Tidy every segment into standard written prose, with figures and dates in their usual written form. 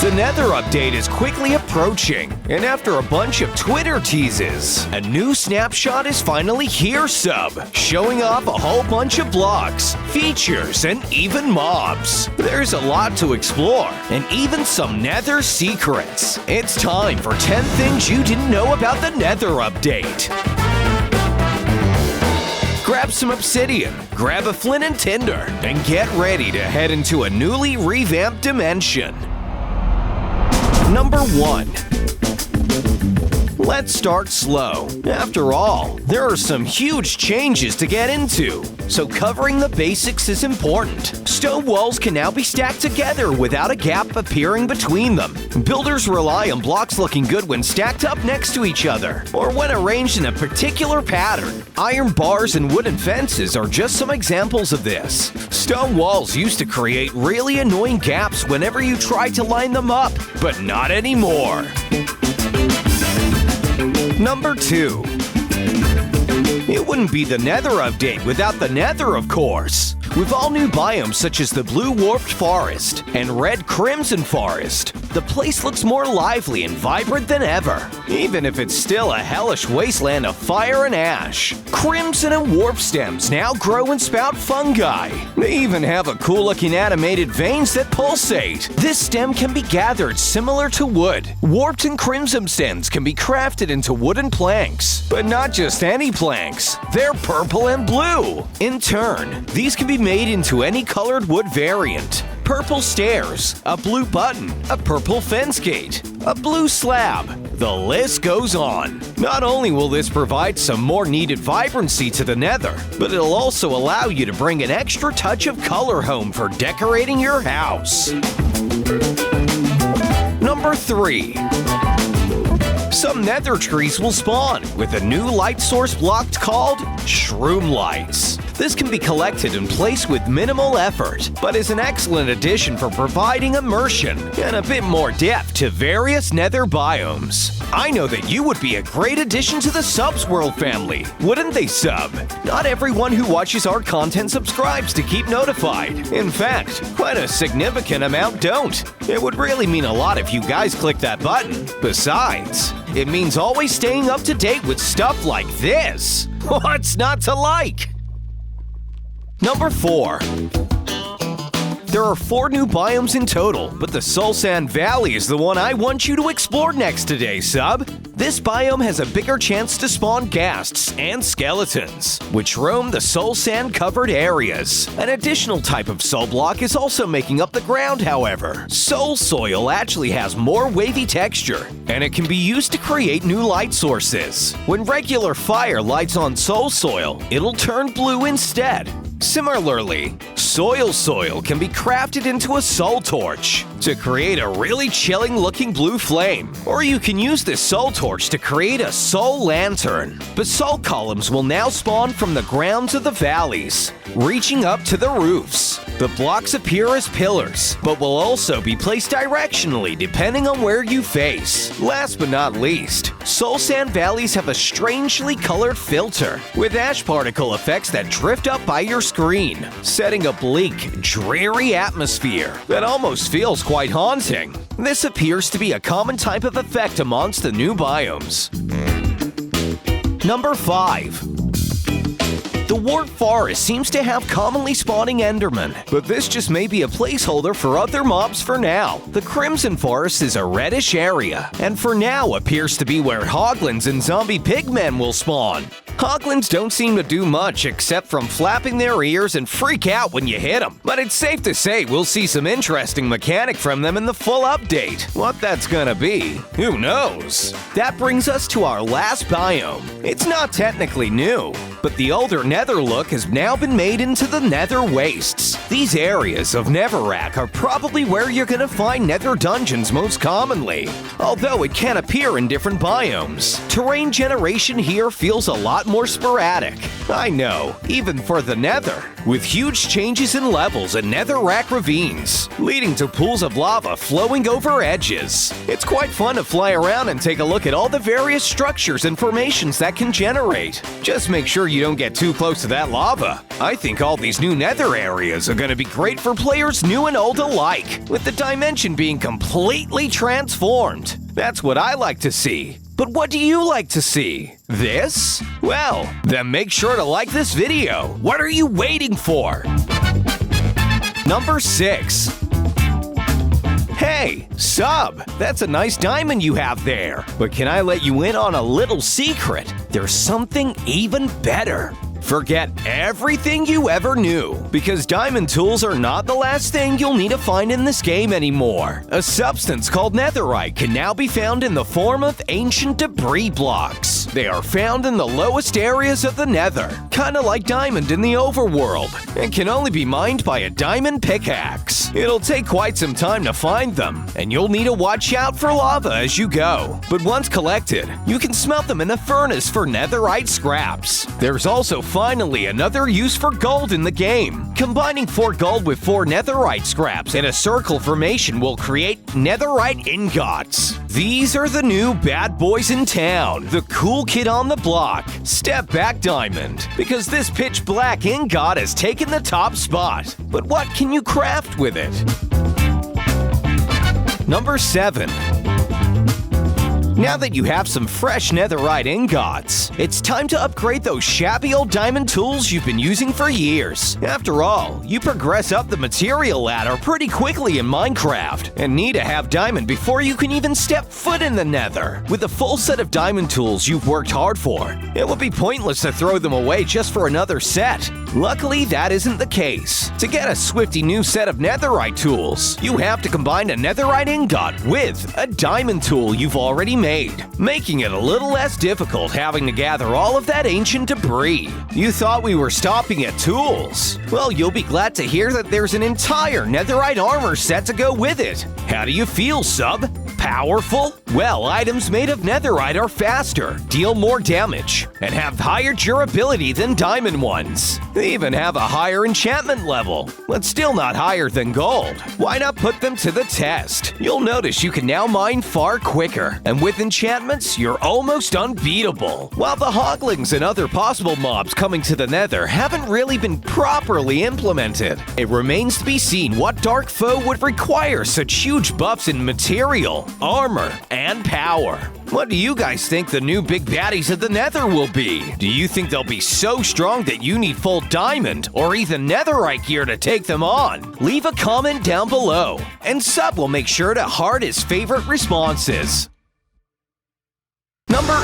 The Nether update is quickly approaching, and after a bunch of Twitter teases, a new snapshot is finally here, sub, showing off a whole bunch of blocks, features, and even mobs. There's a lot to explore, and even some Nether secrets. It's time for 10 things you didn't know about the Nether update. Grab some obsidian, grab a flint and tinder, and get ready to head into a newly revamped dimension. Number 1. Let's start slow. After all, there are some huge changes to get into, so covering the basics is important. Stone walls can now be stacked together without a gap appearing between them. Builders rely on blocks looking good when stacked up next to each other, or when arranged in a particular pattern. Iron bars and wooden fences are just some examples of this. Stone walls used to create really annoying gaps whenever you tried to line them up, but not anymore. Number 2. It wouldn't be the Nether update without the Nether, of course. With all new biomes such as the Blue Warped Forest and Red Crimson Forest, the place looks more lively and vibrant than ever, even if it's still a hellish wasteland of fire and ash. Crimson and warp stems now grow and spout fungi. They even have a cool-looking animated veins that pulsate. This stem can be gathered similar to wood. Warped and crimson stems can be crafted into wooden planks, but not just any planks. They're purple and blue. In turn, these can be made into any colored wood variant. Purple stairs, a blue button, a purple fence gate, a blue slab. The list goes on. Not only will this provide some more needed vibrancy to the Nether, but it'll also allow you to bring an extra touch of color home for decorating your house. Number 3. Some Nether trees will spawn with a new light source block called Shroom Lights. This can be collected and placed with minimal effort, but is an excellent addition for providing immersion and a bit more depth to various Nether biomes. I know that you would be a great addition to the Subs World family, wouldn't they, sub? Not everyone who watches our content subscribes to keep notified. In fact, quite a significant amount don't. It would really mean a lot if you guys click that button. Besides, it means always staying up to date with stuff like this. What's not to like? Number 4. There are 4 new biomes in total, but the Soul Sand Valley is the one I want you to explore next today, sub. This biome has a bigger chance to spawn ghasts and skeletons, which roam the soul sand covered areas. An additional type of soul block is also making up the ground, however. Soul soil actually has more wavy texture, and it can be used to create new light sources. When regular fire lights on soul soil, it'll turn blue instead. Similarly, soil can be crafted into a soul torch to create a really chilling looking blue flame. Or you can use this soul torch to create a soul lantern. But soul columns will now spawn from the grounds of the valleys, reaching up to the roofs. The blocks appear as pillars, but will also be placed directionally depending on where you face. Last but not least, soul sand valleys have a strangely colored filter, with ash particle effects that drift up by your screen, setting a bleak, dreary atmosphere that almost feels quite haunting. This appears to be a common type of effect amongst the new biomes. Number 5. The Warped Forest seems to have commonly spawning Endermen, but this just may be a placeholder for other mobs for now. The Crimson Forest is a reddish area, and for now appears to be where Hoglins and zombie pigmen will spawn. Hoglins don't seem to do much except from flapping their ears and freak out when you hit them, but it's safe to say we'll see some interesting mechanic from them in the full update. What that's gonna be, who knows? That brings us to our last biome. It's not technically new, but the older Nether look has now been made into the Nether Wastes. These areas of Netherrack are probably where you're gonna find Nether dungeons most commonly, although it can appear in different biomes. Terrain generation here feels a lot lot more sporadic. I know, even for the Nether, with huge changes in levels and netherrack ravines, leading to pools of lava flowing over edges. It's quite fun to fly around and take a look at all the various structures and formations that can generate. Just make sure you don't get too close to that lava. I think all these new Nether areas are going to be great for players new and old alike, with the dimension being completely transformed. That's what I like to see. But what do you like to see? This? Well, then make sure to like this video. What are you waiting for? Number 6. Hey, sub! That's a nice diamond you have there. But can I let you in on a little secret? There's something even better. Forget everything you ever knew, because diamond tools are not the last thing you'll need to find in this game anymore. A substance called Netherite can now be found in the form of ancient debris blocks. They are found in the lowest areas of the Nether, kinda like diamond in the overworld, and can only be mined by a diamond pickaxe. It'll take quite some time to find them, and you'll need to watch out for lava as you go. But once collected, you can smelt them in the furnace for Netherite scraps. There's also finally another use for gold in the game. Combining 4 gold with 4 Netherite scraps in a circle formation will create Netherite ingots. These are the new bad boys in town, the cool kid on the block, Step Back Diamond, because this pitch black ingot has taken the top spot. But what can you craft with it? Number 7. Now that you have some fresh Netherite ingots, it's time to upgrade those shabby old diamond tools you've been using for years. After all, you progress up the material ladder pretty quickly in Minecraft, and need to have diamond before you can even step foot in the Nether. With a full set of diamond tools you've worked hard for, it would be pointless to throw them away just for another set. Luckily, that isn't the case. To get a swifty new set of Netherite tools, you have to combine a Netherite ingot with a diamond tool you've already made, making it a little less difficult having to gather all of that ancient debris. You thought we were stopping at tools? Well, you'll be glad to hear that there's an entire Netherite armor set to go with it. How do you feel, sub? Powerful? Well, items made of Netherite are faster, deal more damage, and have higher durability than diamond ones. They even have a higher enchantment level, but still not higher than gold. Why not put them to the test? You'll notice you can now mine far quicker, and with enchantments, you're almost unbeatable. While the hoglings and other possible mobs coming to the Nether haven't really been properly implemented, it remains to be seen what dark foe would require such huge buffs in material, armor, and power. What do you guys think the new big baddies of the Nether will be? Do you think they'll be so strong that you need full diamond or even Netherite gear to take them on? Leave a comment down below, and sub will make sure to heart his favorite responses. Number 8.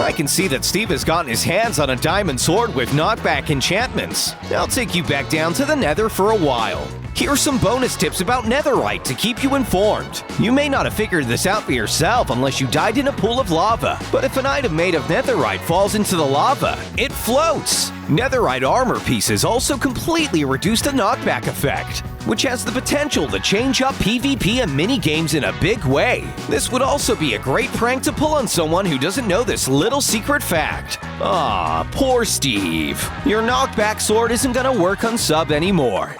I can see that Steve has gotten his hands on a diamond sword with knockback enchantments. I'll take you back down to the Nether for a while. Here are some bonus tips about Netherite to keep you informed. You may not have figured this out for yourself unless you died in a pool of lava, but if an item made of Netherite falls into the lava, it floats. Netherite armor pieces also completely reduce the knockback effect, which has the potential to change up PvP and minigames in a big way. This would also be a great prank to pull on someone who doesn't know this little secret fact. Aw, poor Steve. Your knockback sword isn't gonna work on sub anymore.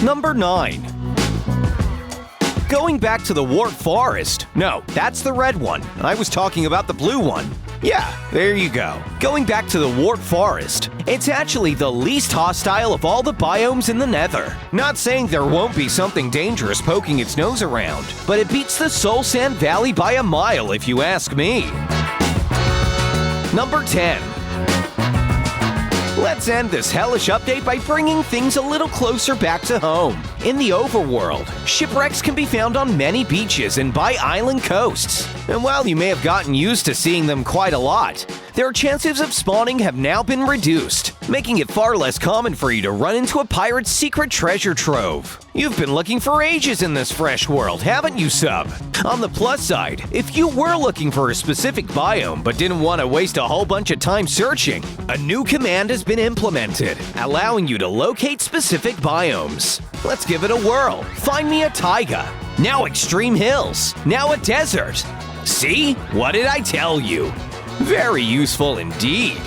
Number 9. Going back to the Wart Forest. No, that's the red one. I was talking about the blue one. Yeah, there you go. Going back to the Wart Forest. It's actually the least hostile of all the biomes in the Nether. Not saying there won't be something dangerous poking its nose around, but it beats the Soul Sand Valley by a mile if you ask me. Number 10. Let's end this hellish update by bringing things a little closer back to home. In the overworld, shipwrecks can be found on many beaches and by island coasts. And while you may have gotten used to seeing them quite a lot, their chances of spawning have now been reduced, making it far less common for you to run into a pirate's secret treasure trove. You've been looking for ages in this fresh world, haven't you, sub? On the plus side, if you were looking for a specific biome but didn't want to waste a whole bunch of time searching, a new command has been implemented, allowing you to locate specific biomes. Let's give it a whirl. Find me a taiga. Now extreme hills. Now a desert. See? What did I tell you? Very useful indeed.